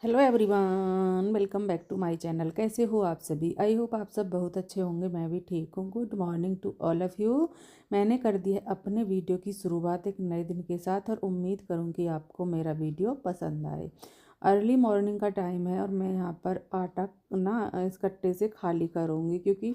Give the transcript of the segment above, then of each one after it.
Hello everyone, welcome back to my channel. कैसे हो आप सभी? आई होप आप सब बहुत अच्छे होंगे। मैं भी ठीक हूँ। Good morning to all of you. मैंने कर दी है अपने वीडियो की शुरुआत एक नए दिन के साथ और उम्मीद करूँ आपको मेरा वीडियो पसंद आए। अर्ली मॉर्निंग का टाइम है और मैं यहाँ पर आटा ना इस कट्टे से खाली करूँगी क्योंकि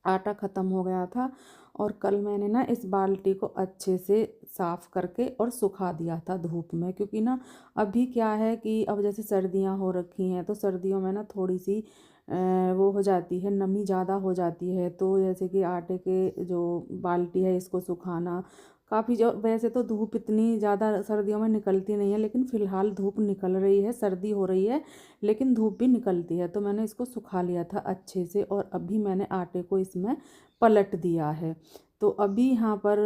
आटा ख़त्म हो गया था। और कल मैंने ना इस बाल्टी को अच्छे से साफ़ करके और सुखा दिया था धूप में, क्योंकि ना अभी क्या है कि अब जैसे सर्दियां हो रखी हैं तो सर्दियों में ना थोड़ी सी वो हो जाती है, नमी ज़्यादा हो जाती है। तो जैसे कि आटे के जो बाल्टी है इसको सुखाना काफ़ी जो, वैसे तो धूप इतनी ज़्यादा सर्दियों में निकलती नहीं है, लेकिन फ़िलहाल धूप निकल रही है, सर्दी हो रही है लेकिन धूप भी निकलती है। तो मैंने इसको सुखा लिया था अच्छे से और अभी मैंने आटे को इसमें पलट दिया है। तो अभी यहाँ पर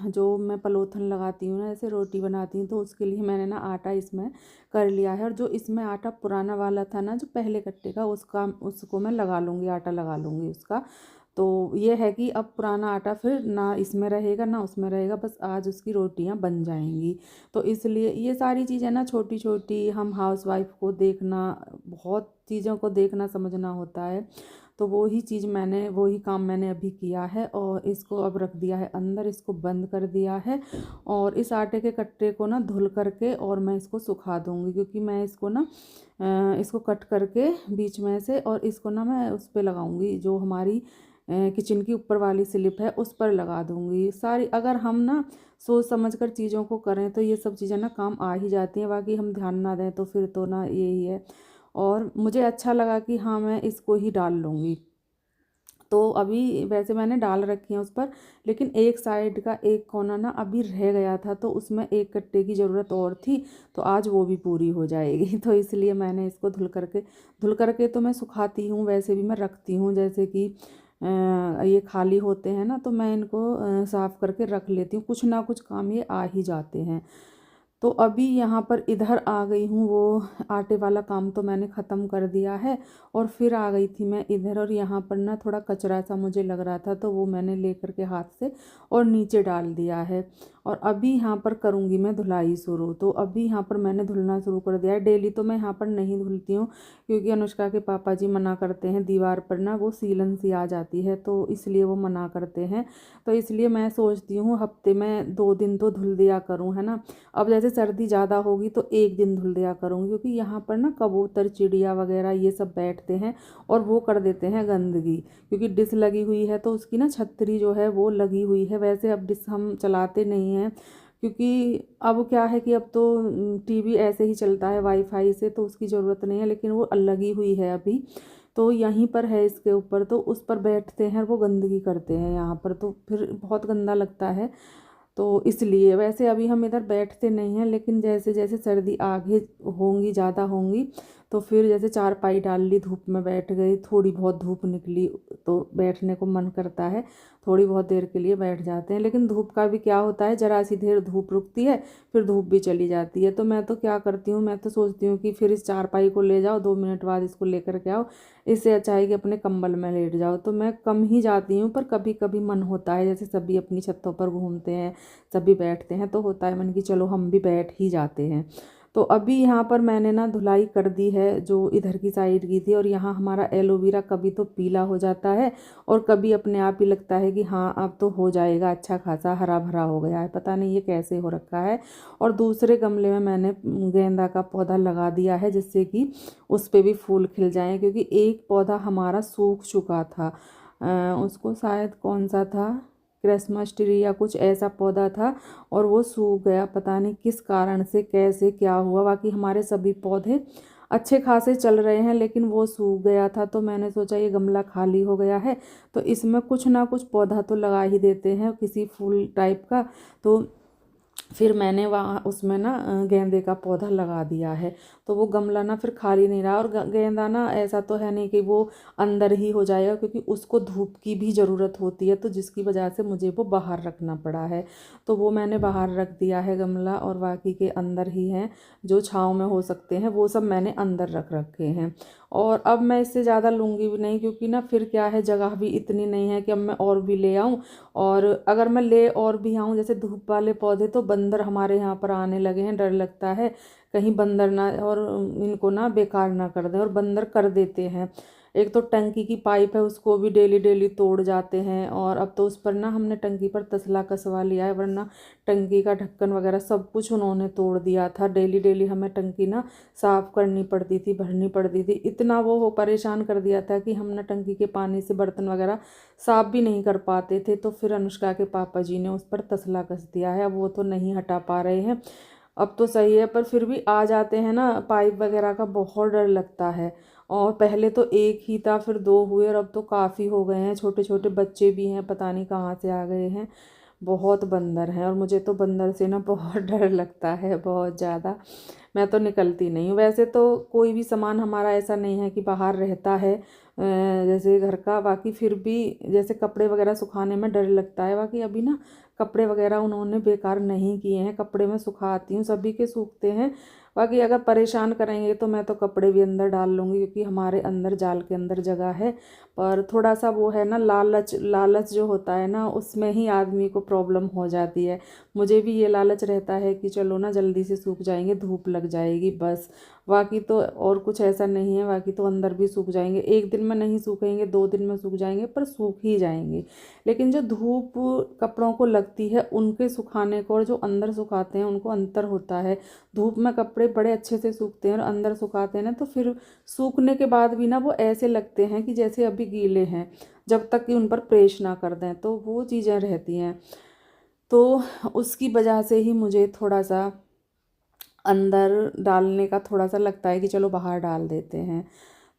जो मैं पलोथन लगाती हूँ ना, ऐसे रोटी बनाती हूँ, तो उसके लिए मैंने ना आटा इसमें कर लिया है। और जो इसमें आटा पुराना वाला था ना, जो पहले कट्टे का, उसको मैं लगा लूँगी, आटा लगा लूँगी उसका। तो ये है कि अब पुराना आटा फिर ना इसमें रहेगा ना उसमें रहेगा, बस आज उसकी रोटियां बन जाएंगी। तो इसलिए ये सारी चीज़ें ना छोटी छोटी हम हाउसवाइफ को देखना, बहुत चीज़ों को देखना समझना होता है। तो वही काम मैंने अभी किया है और इसको अब रख दिया है अंदर, इसको बंद कर दिया है। और इस आटे के कट्टे को ना धुल करके और मैं इसको सुखा दूँगी, क्योंकि मैं इसको ना इसको कट करके बीच में से, और इसको ना मैं उस पर लगाऊंगी, जो हमारी किचन की ऊपर वाली स्लिप है उस पर लगा दूंगी सारी। अगर हम ना सोच समझ कर चीज़ों को करें तो ये सब चीज़ें ना काम आ ही जाती हैं, बाकी हम ध्यान ना दें तो फिर तो ना यही है। और मुझे अच्छा लगा कि हाँ, मैं इसको ही डाल लूँगी। तो अभी वैसे मैंने डाल रखी है उस पर, लेकिन एक साइड का एक कोना ना अभी रह गया था, तो उसमें एक कट्टे की ज़रूरत और थी। तो आज वो भी पूरी हो जाएगी। तो इसलिए मैंने इसको धुल करके तो मैं सुखाती हूँ, वैसे भी मैं रखती हूँ। जैसे कि ये खाली होते हैं ना, तो मैं इनको साफ़ करके रख लेती हूँ, कुछ ना कुछ काम ये आ ही जाते हैं। तो अभी यहाँ पर इधर आ गई हूँ, वो आटे वाला काम तो मैंने ख़त्म कर दिया है। और फिर आ गई थी मैं इधर, और यहाँ पर ना थोड़ा कचरा सा मुझे लग रहा था, तो वो मैंने ले करके हाथ से और नीचे डाल दिया है। और अभी यहाँ पर करूँगी मैं धुलाई शुरू। तो अभी यहाँ पर मैंने धुलना शुरू कर दिया है। डेली तो मैं यहाँ पर नहीं धुलती हूँ, क्योंकि अनुष्का के पापा जी मना करते हैं, दीवार पर ना वो सीलन सी आ जाती है, तो इसलिए वो मना करते हैं। तो इसलिए मैं सोचती हूँ हफ्ते में 2 दिन तो धुल दिया करूँ, है ना। अब जैसे सर्दी ज़्यादा होगी तो एक दिन धुल दिया करूँगी, क्योंकि यहाँ पर ना कबूतर, चिड़िया वगैरह ये सब बैठते हैं और वो कर देते हैं गंदगी। क्योंकि डिश लगी हुई है तो उसकी ना छतरी जो है वो लगी हुई है। वैसे अब डिश हम चलाते नहीं हैं, क्योंकि अब क्या है कि अब तो टीवी ऐसे ही चलता है वाईफाई से, तो उसकी ज़रूरत नहीं है, लेकिन वो लगी हुई है अभी। तो यहीं पर है इसके ऊपर, तो उस पर बैठते हैं, वो गंदगी करते हैं यहाँ पर, तो फिर बहुत गंदा लगता है। तो इसलिए वैसे अभी हम इधर बैठते नहीं हैं, लेकिन जैसे जैसे सर्दी आगे होंगी, ज़्यादा होंगी, तो फिर जैसे चारपाई डाल ली, धूप में बैठ गई, थोड़ी बहुत धूप निकली तो बैठने को मन करता है, थोड़ी बहुत देर के लिए बैठ जाते हैं। लेकिन धूप का भी क्या होता है, ज़रा सी देर धूप रुकती है फिर धूप भी चली जाती है। तो मैं तो क्या करती हूँ, मैं तो सोचती हूँ कि फिर इस चारपाई को ले जाओ, 2 मिनट बाद इसको लेकर के आओ, इससे अच्छा है कि अपने कंबल में लेट जाओ। तो मैं कम ही जाती हूँ, पर कभी कभी मन होता है, जैसे सभी अपनी छतों पर घूमते हैं, सभी बैठते हैं, तो होता है मन की चलो हम भी बैठ ही जाते हैं। तो अभी यहाँ पर मैंने ना धुलाई कर दी है जो इधर की साइड की थी। और यहाँ हमारा एलोवेरा कभी तो पीला हो जाता है और कभी अपने आप ही लगता है कि हाँ अब तो हो जाएगा, अच्छा खासा हरा भरा हो गया है, पता नहीं ये कैसे हो रखा है। और दूसरे गमले में मैंने गेंदा का पौधा लगा दिया है, जिससे कि उस पर भी फूल खिल जाएं, क्योंकि एक पौधा हमारा सूख चुका था। उसको शायद कौन सा था, क्रिसमस ट्री या कुछ ऐसा पौधा था, और वो सूख गया, पता नहीं किस कारण से, कैसे क्या हुआ। बाकी हमारे सभी पौधे अच्छे खासे चल रहे हैं, लेकिन वो सूख गया था। तो मैंने सोचा ये गमला खाली हो गया है तो इसमें कुछ ना कुछ पौधा तो लगा ही देते हैं, किसी फूल टाइप का। तो फिर मैंने वहाँ उसमें ना गेंदे का पौधा लगा दिया है। तो वो गमला ना फिर खाली नहीं रहा। और गेंदा ना ऐसा तो है नहीं कि वो अंदर ही हो जाएगा, क्योंकि उसको धूप की भी ज़रूरत होती है, तो जिसकी वजह से मुझे वो बाहर रखना पड़ा है। तो वो मैंने बाहर रख दिया है गमला, और बाकी के अंदर ही हैं, जो छाँव में हो सकते हैं वो सब मैंने अंदर रख रखे हैं। और अब मैं इससे ज़्यादा लूँगी भी नहीं, क्योंकि ना फिर क्या है, जगह भी इतनी नहीं है कि अब मैं और भी ले आऊँ। और अगर मैं ले और भी आऊँ, जैसे धूप वाले पौधे, तो बंदर हमारे यहाँ पर आने लगे हैं, डर लगता है, कहीं बंदर ना और इनको ना बेकार ना कर दें, और बंदर कर देते हैं। एक तो टंकी की पाइप है उसको भी डेली डेली तोड़ जाते हैं, और अब तो उस पर ना हमने टंकी पर तसला कसवा लिया है, वरना टंकी का ढक्कन वगैरह सब कुछ उन्होंने तोड़ दिया था। डेली डेली हमें टंकी ना साफ़ करनी पड़ती थी, भरनी पड़ती थी। इतना वो परेशान कर दिया था कि हम ना टंकी के पानी से बर्तन वगैरह साफ़ भी नहीं कर पाते थे। तो फिर अनुष्का के पापा जी ने उस पर तसला कस दिया है, अब वो तो नहीं हटा पा रहे हैं। अब तो सही है, पर फिर भी आ जाते हैं ना, पाइप वगैरह का बहुत डर लगता है। और पहले तो एक ही था, फिर दो हुए, और अब तो काफ़ी हो गए हैं। छोटे छोटे बच्चे भी हैं, पता नहीं कहाँ से आ गए हैं। बहुत बंदर हैं, और मुझे तो बंदर से ना बहुत डर लगता है, बहुत ज़्यादा। मैं तो निकलती नहीं हूँ। वैसे तो कोई भी सामान हमारा ऐसा नहीं है कि बाहर रहता है जैसे घर का, बाकी फिर भी जैसे कपड़े वगैरह सुखाने में डर लगता है। बाकी अभी ना कपड़े वगैरह उन्होंने बेकार नहीं किए हैं, कपड़े मैं सुखाती हूँ, सभी के सूखते हैं। बाकी अगर परेशान करेंगे तो मैं तो कपड़े भी अंदर डाल लूँगी, क्योंकि हमारे अंदर जाल के अंदर जगह है। पर थोड़ा सा वो है ना, लालच लालच जो होता है ना, उसमें ही आदमी को प्रॉब्लम हो जाती है। मुझे भी ये लालच रहता है कि चलो ना जल्दी से सूख जाएंगे, धूप लग जाएगी बस। बाकी तो और कुछ ऐसा नहीं है, बाकी तो अंदर भी सूख जाएंगे। एक दिन में नहीं सूखेंगे, 2 दिन में सूख जाएंगे, पर सूख ही जाएंगे। लेकिन जो धूप कपड़ों को लगती है उनके सुखाने को और जो अंदर सुखाते हैं उनको अंतर होता है। धूप में कपड़े बड़े अच्छे से सूखते हैं, और अंदर सुखाते हैं ना तो फिर सूखने के बाद भी ना वो ऐसे लगते हैं कि जैसे अभी गीले हैं, जब तक कि उन पर प्रेस ना कर दें, तो वो चीज़ें रहती हैं। तो उसकी वजह से ही मुझे थोड़ा सा अंदर डालने का थोड़ा सा लगता है कि चलो बाहर डाल देते हैं।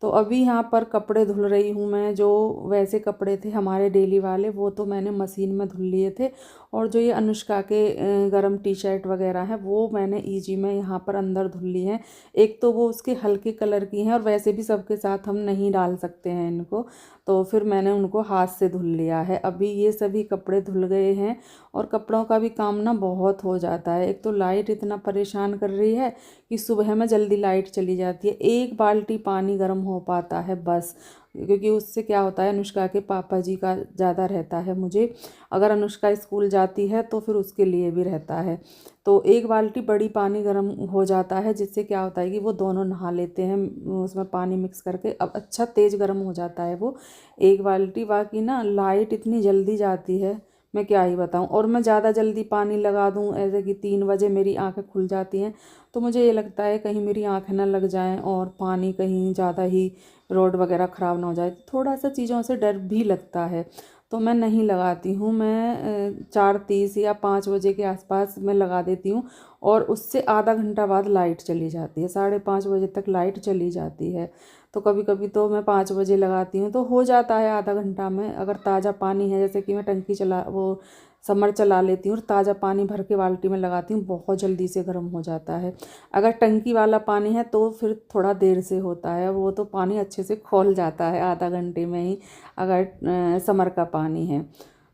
तो अभी यहाँ पर कपड़े धुल रही हूँ मैं। जो वैसे कपड़े थे हमारे डेली वाले, वो तो मैंने मशीन में धुल लिए थे, और जो ये अनुष्का के गरम टी शर्ट वगैरह हैं वो मैंने ईजी में यहाँ पर अंदर धुल ली हैं। एक तो वो उसके हल्के कलर की हैं, और वैसे भी सबके साथ हम नहीं डाल सकते हैं इनको, तो फिर मैंने उनको हाथ से धुल लिया है। अभी ये सभी कपड़े धुल गए हैं, और कपड़ों का भी काम ना बहुत हो जाता है। एक तो लाइट इतना परेशान कर रही है कि सुबह में जल्दी लाइट चली जाती है, एक बाल्टी पानी गर्म हो पाता है बस। क्योंकि उससे क्या होता है, अनुष्का के पापा जी का ज़्यादा रहता है मुझे। अगर अनुष्का स्कूल जाती है तो फिर उसके लिए भी रहता है। तो एक बाल्टी बड़ी पानी गर्म हो जाता है, जिससे क्या होता है कि वो दोनों नहा लेते हैं उसमें पानी मिक्स करके। अब अच्छा तेज़ गर्म हो जाता है वो एक बाल्टी। बाकी ना लाइट इतनी जल्दी जाती है, मैं क्या ही बताऊं। और मैं ज़्यादा जल्दी पानी लगा दूं, ऐसे कि 3 बजे मेरी आंखें खुल जाती हैं, तो मुझे ये लगता है कहीं मेरी आंखें ना लग जाएं, और पानी कहीं ज़्यादा ही रोड वगैरह ख़राब ना हो जाए। थोड़ा सा चीज़ों से डर भी लगता है, तो मैं नहीं लगाती हूँ। मैं 4:30 या 5 बजे के आसपास मैं लगा देती हूँ, और उससे आधा घंटा बाद लाइट चली जाती है। 5:30 बजे तक लाइट चली जाती है। तो कभी कभी तो मैं 5 बजे लगाती हूँ, तो हो जाता है आधा घंटा में। अगर ताज़ा पानी है, जैसे कि मैं टंकी चला वो समर चला लेती हूँ और ताज़ा पानी भर के बाल्टी में लगाती हूँ, बहुत जल्दी से गर्म हो जाता है। अगर टंकी वाला पानी है तो फिर थोड़ा देर से होता है, वो तो पानी अच्छे से खौल जाता है आधा घंटे में ही, अगर समर का पानी है।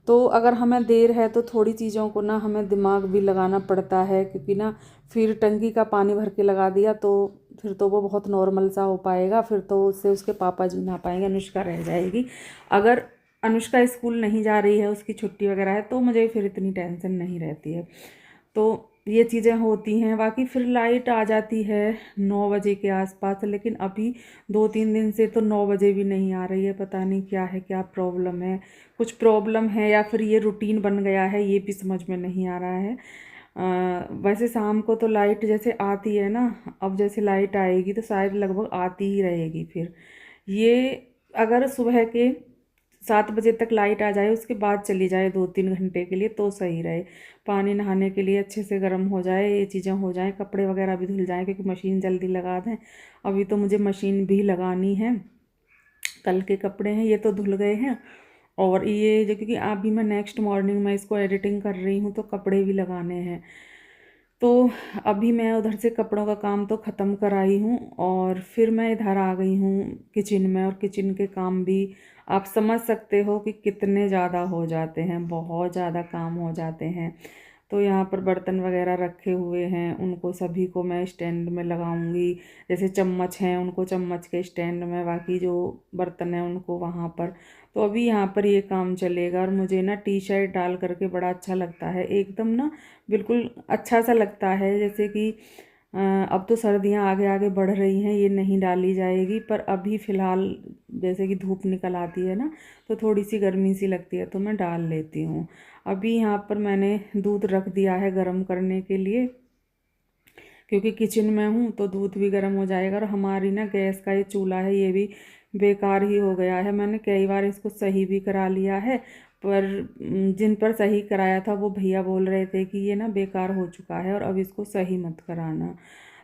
तो अगर हमें देर है तो थोड़ी चीज़ों को ना हमें दिमाग भी लगाना पड़ता है, क्योंकि ना फिर टंकी का पानी भर के लगा दिया तो फिर तो वो बहुत नॉर्मल सा हो पाएगा, फिर तो उससे उसके पापा जी नहा पाएंगे, अनुष्का रह जाएगी। अगर अनुष्का स्कूल नहीं जा रही है, उसकी छुट्टी वगैरह है, तो मुझे फिर इतनी टेंशन नहीं रहती है। तो ये चीज़ें होती हैं। बाकी फिर लाइट आ जाती है 9 बजे के आसपास, लेकिन अभी 2-3 दिन से तो 9 बजे भी नहीं आ रही है। पता नहीं क्या है, क्या प्रॉब्लम है, कुछ प्रॉब्लम है या फिर ये रूटीन बन गया है, ये भी समझ में नहीं आ रहा है। वैसे शाम को तो लाइट जैसे आती है ना, अब जैसे लाइट आएगी तो शायद लगभग आती ही रहेगी फिर। ये अगर सुबह के 7 बजे तक लाइट आ जाए, उसके बाद चली जाए 2-3 घंटे के लिए, तो सही रहे। पानी नहाने के लिए अच्छे से गर्म हो जाए, ये चीज़ें हो जाएं, कपड़े वगैरह भी धुल जाएं, क्योंकि मशीन जल्दी लगा दें। अभी तो मुझे मशीन भी लगानी है, कल के कपड़े हैं ये तो धुल गए हैं। और ये जो, क्योंकि अभी मैं नेक्स्ट मॉर्निंग में इसको एडिटिंग कर रही हूँ, तो कपड़े भी लगाने हैं। तो अभी मैं उधर से कपड़ों का काम तो ख़त्म कराई हूँ, और फिर मैं इधर आ गई हूँ किचन में। और किचन के काम भी आप समझ सकते हो कि कितने ज़्यादा हो जाते हैं, बहुत ज़्यादा काम हो जाते हैं। तो यहाँ पर बर्तन वगैरह रखे हुए हैं, उनको सभी को मैं स्टैंड में लगाऊंगी। जैसे चम्मच हैं उनको चम्मच के स्टैंड में, बाकी जो बर्तन हैं उनको वहाँ पर। तो अभी यहाँ पर ये काम चलेगा। और मुझे ना टी शर्ट डाल करके बड़ा अच्छा लगता है, एकदम ना बिल्कुल अच्छा सा लगता है, जैसे कि अब तो सर्दियाँ आगे आगे बढ़ रही हैं, ये नहीं डाली जाएगी, पर अभी फ़िलहाल जैसे कि धूप निकल आती है ना, तो थोड़ी सी गर्मी सी लगती है तो मैं डाल लेती हूँ। अभी यहाँ पर मैंने दूध रख दिया है गर्म करने के लिए, क्योंकि किचन में हूँ तो दूध भी गर्म हो जाएगा। और हमारी ना गैस का ये चूल्हा है, ये भी बेकार ही हो गया है। मैंने कई बार इसको सही भी करा लिया है, पर जिन पर सही कराया था वो भैया बोल रहे थे कि ये ना बेकार हो चुका है और अब इसको सही मत कराना।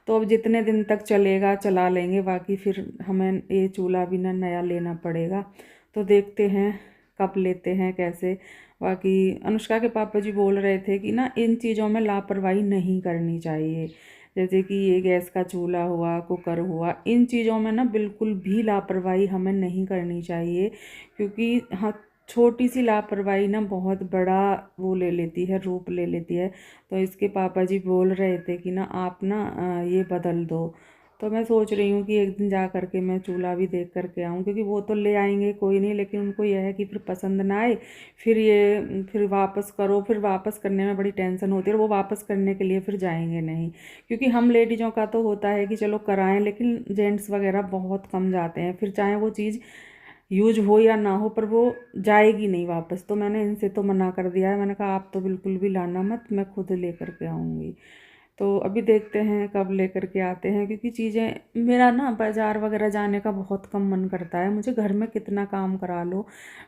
तो अब जितने दिन तक चलेगा चला लेंगे, बाकी फिर हमें ये चूल्हा भी ना नया लेना पड़ेगा। तो देखते हैं कब लेते हैं, कैसे। बाकी अनुष्का के पापा जी बोल रहे थे कि ना इन चीज़ों में लापरवाही नहीं करनी चाहिए, जैसे कि ये गैस का चूल्हा हुआ, कुकर हुआ, इन चीज़ों में ना बिल्कुल भी लापरवाही हमें नहीं करनी चाहिए, क्योंकि हाँ, छोटी सी लापरवाही ना बहुत बड़ा वो ले लेती है, रूप ले लेती है। तो इसके पापा जी बोल रहे थे कि ना आप ना ये बदल दो। तो मैं सोच रही हूँ कि एक दिन जा कर के मैं चूल्हा भी देख कर के आऊँ, क्योंकि वो तो ले आएंगे कोई नहीं, लेकिन उनको यह है कि फिर पसंद ना आए, फिर वापस करो, फिर वापस करने में बड़ी टेंशन होती है, और वो वापस करने के लिए फिर जाएंगे नहीं। क्योंकि हम लेडीज़ों का तो होता है कि चलो कराएं, लेकिन जेंट्स वगैरह बहुत कम जाते हैं, फिर चाहे वो चीज़ यूज हो या ना हो, पर वो जाएगी नहीं वापस। तो मैंने इनसे तो मना कर दिया है, मैंने कहा आप तो बिल्कुल भी लाना मत, मैं खुद लेकर के आऊँगी। तो अभी देखते हैं कब लेकर के आते हैं, क्योंकि चीज़ें, मेरा ना बाज़ार वगैरह जाने का बहुत कम मन करता है। मुझे घर में कितना काम करा लो,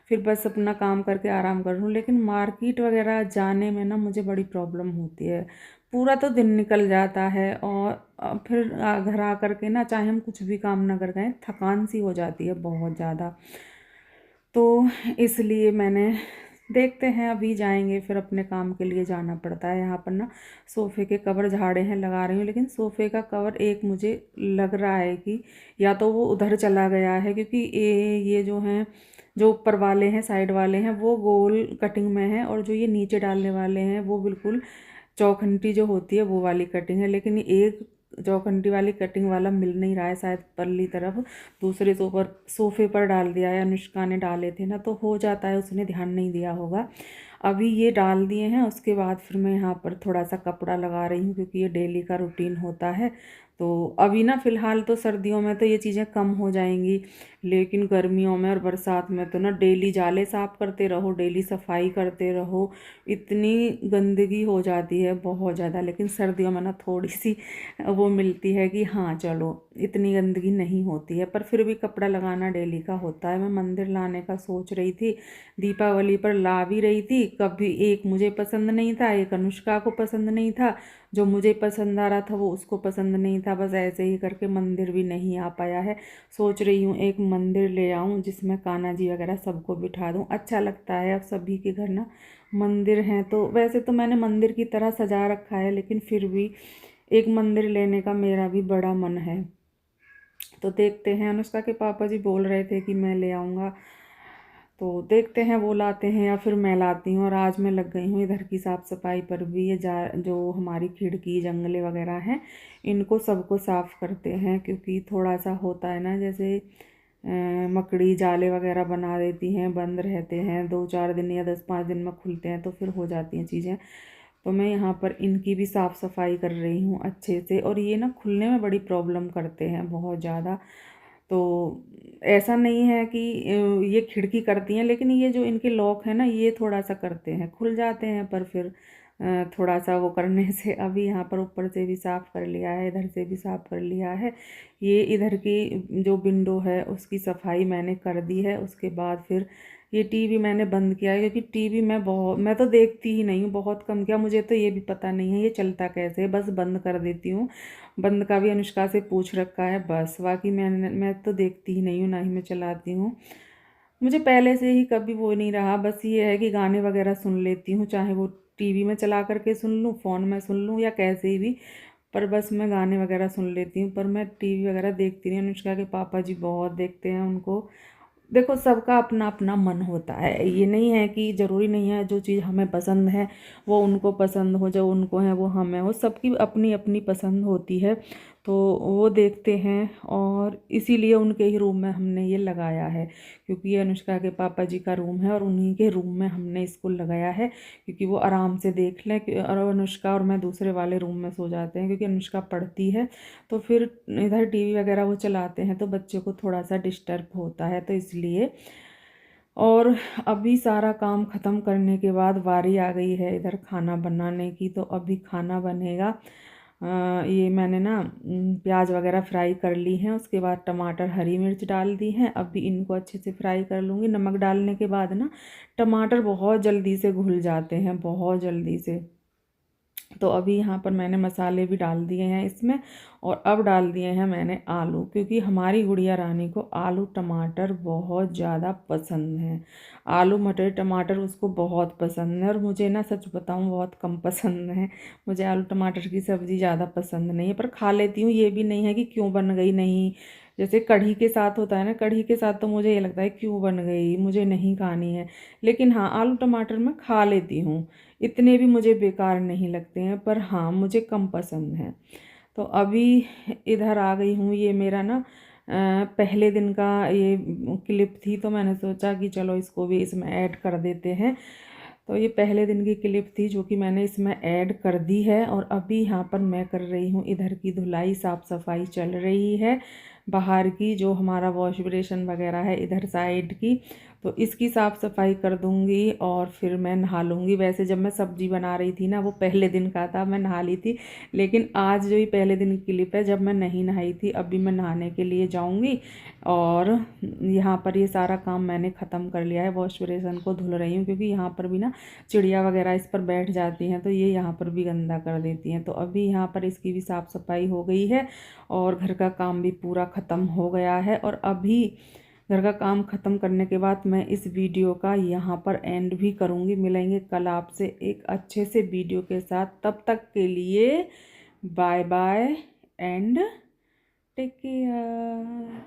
फिर बस अपना काम करके आराम कर लूँ, लेकिन मार्केट वगैरह जाने में ना मुझे बड़ी प्रॉब्लम होती है। पूरा तो दिन निकल जाता है, और फिर घर आ कर के ना चाहे हम कुछ भी काम ना कर गए, थकान सी हो जाती है बहुत ज़्यादा। तो इसलिए मैंने, देखते हैं अभी जाएंगे, फिर अपने काम के लिए जाना पड़ता है। यहाँ पर ना सोफ़े के कवर झाड़े हैं, लगा रही हूँ, लेकिन सोफ़े का कवर एक मुझे लग रहा है कि या तो वो उधर चला गया है, क्योंकि ये जो हैं, जो ऊपर वाले हैं, साइड वाले हैं, वो गोल कटिंग में है, और जो ये नीचे डालने वाले हैं वो बिल्कुल चौखंटी जो होती है वो वाली कटिंग है। लेकिन एक चौखंटी वाली कटिंग वाला मिल नहीं रहा है, शायद परली तरफ दूसरे सोफ़े पर डाल दिया है। अनुष्का ने डाले थे ना, तो हो जाता है, उसने ध्यान नहीं दिया होगा। अभी ये डाल दिए हैं, उसके बाद फिर मैं यहाँ पर थोड़ा सा कपड़ा लगा रही हूँ, क्योंकि ये डेली का रूटीन होता है। तो अभी ना फ़िलहाल तो सर्दियों में तो ये चीज़ें कम हो जाएंगी, लेकिन गर्मियों में और बरसात में तो ना डेली जाले साफ़ करते रहो, डेली सफाई करते रहो, इतनी गंदगी हो जाती है बहुत ज़्यादा। लेकिन सर्दियों में ना थोड़ी सी वो मिलती है कि हाँ चलो इतनी गंदगी नहीं होती है, पर फिर भी कपड़ा लगाना डेली का होता है। मैं मंदिर लाने का सोच रही थी, दीपावली पर ला भी रही थी, कभी एक मुझे पसंद नहीं था, एक अनुष्का को पसंद नहीं था, जो मुझे पसंद आ रहा था वो उसको पसंद नहीं था, बस ऐसे ही करके मंदिर भी नहीं आ पाया है। सोच रही हूँ एक मंदिर ले आऊँ जिसमें कान्हा जी वगैरह सबको बिठा दूँ, अच्छा लगता है। अब सभी के घर ना मंदिर हैं, तो वैसे तो मैंने मंदिर की तरह सजा रखा है, लेकिन फिर भी एक मंदिर लेने का मेरा भी बड़ा मन है। तो देखते हैं, अनुष्का के पापा जी बोल रहे थे कि मैं ले आऊँगा, तो देखते हैं वो लाते हैं या फिर मैं लाती हूँ। और आज मैं लग गई हूँ इधर की साफ़ सफाई पर भी। ये जो हमारी खिड़की जंगले वगैरह हैं, इनको सबको साफ़ करते हैं, क्योंकि थोड़ा सा होता है ना, जैसे मकड़ी जाले वगैरह बना देती हैं, बंद रहते हैं 2-4 दिन या 10-5 दिन में खुलते हैं, तो फिर हो जाती हैं चीज़ें। तो मैं यहाँ पर इनकी भी साफ़ सफाई कर रही हूँ अच्छे से। और ये ना खुलने में बड़ी प्रॉब्लम करते हैं बहुत ज़्यादा। तो ऐसा नहीं है कि ये खिड़की करती हैं, लेकिन ये जो इनके लॉक है ना, ये थोड़ा सा करते हैं, खुल जाते हैं, पर फिर थोड़ा सा वो करने से अभी यहाँ पर ऊपर से भी साफ़ कर लिया है, इधर से भी साफ़ कर लिया है। ये इधर की जो विंडो है उसकी सफाई मैंने कर दी है। उसके बाद फिर ये टीवी मैंने बंद किया है, क्योंकि टीवी मैं तो देखती ही नहीं हूँ, बहुत कम किया। मुझे तो ये भी पता नहीं है ये चलता कैसे है, बस बंद कर देती हूँ। बंद का भी अनुष्का से पूछ रखा है बस, बाकी मैं तो देखती ही नहीं हूँ, ना ही मैं चलाती हूँ। मुझे पहले से ही कभी वो नहीं रहा, बस ये है कि गाने वगैरह सुन लेती हूँ, चाहे वो टीवी में चला करके सुन लूँ, फ़ोन में सुन लूँ, या कैसे ही भी, पर बस मैं गाने वगैरह सुन लेती हूँ। पर मैं टीवी वगैरह देखती नहीं। अनुष्का के पापा जी बहुत देखते हैं उनको। देखो सबका अपना अपना मन होता है, ये नहीं है कि ज़रूरी नहीं है जो चीज़ हमें पसंद है वो उनको पसंद हो, जो उनको है वो हमें हो, सबकी अपनी अपनी पसंद होती है। तो वो देखते हैं, और इसीलिए उनके ही रूम में हमने ये लगाया है, क्योंकि ये अनुष्का के पापा जी का रूम है और उन्हीं के रूम में हमने इसको लगाया है, क्योंकि वो आराम से देख लें। और अनुष्का और मैं दूसरे वाले रूम में सो जाते हैं, क्योंकि अनुष्का पढ़ती है तो फिर इधर टीवी वगैरह वो चलाते हैं तो बच्चे को थोड़ा सा डिस्टर्ब होता है, तो इसलिए। और अभी सारा काम ख़त्म करने के बाद बारी आ गई है इधर खाना बनाने की, तो अभी खाना बनेगा। ये मैंने ना प्याज वगैरह फ्राई कर ली हैं, उसके बाद टमाटर हरी मिर्च डाल दी हैं। अभी इनको अच्छे से फ्राई कर लूँगी। नमक डालने के बाद ना टमाटर बहुत जल्दी से घुल जाते हैं, बहुत जल्दी से। तो अभी यहाँ पर मैंने मसाले भी डाल दिए हैं इसमें, और अब डाल दिए हैं मैंने आलू, क्योंकि हमारी गुड़िया रानी को आलू टमाटर बहुत ज़्यादा पसंद है। आलू मटर टमाटर उसको बहुत पसंद है, और मुझे ना सच बताऊँ बहुत कम पसंद है। मुझे आलू टमाटर की सब्ज़ी ज़्यादा पसंद नहीं है, पर खा लेती हूँ। ये भी नहीं है कि क्यों बन गई नहीं, जैसे कढ़ी के साथ होता है ना, कढ़ी के साथ तो मुझे ये लगता है क्यों बन गई, मुझे नहीं खानी है। लेकिन हाँ, आलू टमाटर मैं खा लेती हूँ, इतने भी मुझे बेकार नहीं लगते हैं, पर हाँ मुझे कम पसंद है। तो अभी इधर आ गई हूँ। ये मेरा ना पहले दिन का ये क्लिप थी, तो मैंने सोचा कि चलो इसको भी इसमें ऐड कर देते हैं। तो ये पहले दिन की क्लिप थी जो कि मैंने इसमें ऐड कर दी है। और अभी यहाँ पर मैं कर रही हूँ इधर की धुलाई, साफ़ सफाई चल रही है बाहर की, जो हमारा वॉश बेसिन वगैरह है इधर साइड की, तो इसकी साफ़ सफाई कर दूँगी और फिर मैं नहा लूँगी। वैसे जब मैं सब्ज़ी बना रही थी ना, वो पहले दिन का था, मैं नहा ली थी। लेकिन आज जो ये पहले दिन की क्लिप है जब मैं नहीं नहाई थी, अभी मैं नहाने के लिए जाऊँगी। और यहाँ पर ये सारा काम मैंने ख़त्म कर लिया है, वॉश बेसिन को धुल रही हूँ, क्योंकि यहाँ पर भी ना चिड़िया वगैरह इस पर बैठ जाती हैं, तो ये यहाँ पर भी गंदा कर देती हैं। तो अभी यहाँ पर इसकी भी साफ़ सफाई हो गई है और घर का काम भी पूरा ख़त्म हो गया है। और अभी घर का काम ख़त्म करने के बाद मैं इस वीडियो का यहाँ पर एंड भी करूँगी। मिलेंगे कल आपसे एक अच्छे से वीडियो के साथ, तब तक के लिए bye bye and take care.